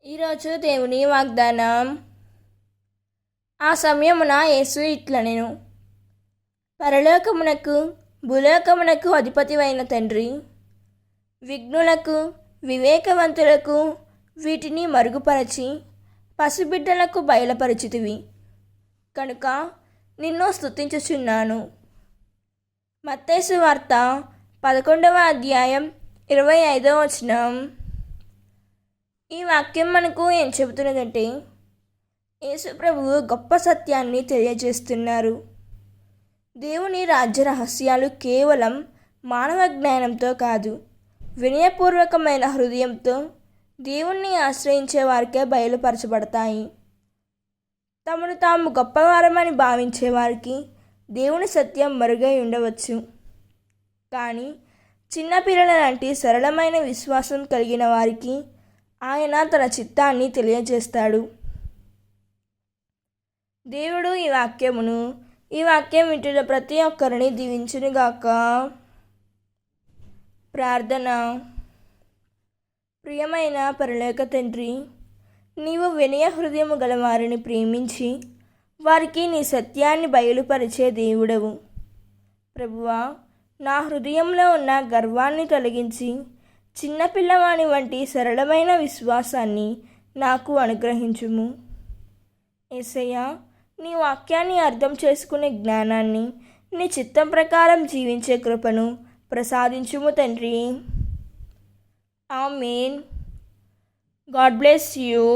ఈరోజు దేవుని వాగ్దానం. ఆ సమయమున యేసు ఇట్లనెను, పరలోకమునకు భూలోకమునకు అధిపతివైన తండ్రి, విఘ్నులకు వివేకవంతులకు వీటిని మరుగుపరచి పసిబిడ్డలకు బయలుపరచితివి కనుక నిన్ను స్తుతించుచున్నాను. మత్తయి సువార్త 11వ అధ్యాయం 25వ వచనం. ఈ వాక్యం మనకు ఏం చెబుతున్నదంటే, యేసు ప్రభువు గొప్ప సత్యాన్ని తెలియజేస్తున్నారు. దేవుని రాజ్య రహస్యాలు కేవలం మానవ జ్ఞానంతో కాదు, వినయపూర్వకమైన హృదయంతో దేవుణ్ణి ఆశ్రయించే వారికే బయలుపరచబడతాయి. తమను తాము గొప్పవారమని భావించే వారికి దేవుని సత్యం మరుగై ఉండవచ్చు, కానీ చిన్నపిల్లల లాంటి సరళమైన విశ్వాసం కలిగిన వారికి ఆయన తన చిత్తాన్ని తెలియజేస్తాడు. దేవుడు ఈ వాక్యం వింటున్న ప్రతి ఒక్కరిని దీవించునుగాక. ప్రార్థన. ప్రియమైన పరలోక తండ్రి, నీవు వినయ హృదయము గల వారిని ప్రేమించి వారికి నీ సత్యాన్ని బయలుపరిచే దేవుడవు. ప్రభువా, నా హృదయంలో ఉన్న గర్వాన్ని తొలగించి చిన్నపిల్లవాని వంటి సరళమైన విశ్వాసాన్ని నాకు అనుగ్రహించుము. యేసయ్యా, నీ వాక్యాన్ని అర్థం చేసుకునే జ్ఞానాన్ని, నీ చిత్తం ప్రకారం జీవించే కృపను ప్రసాదించుము తండ్రి. ఆమేన్. God bless you.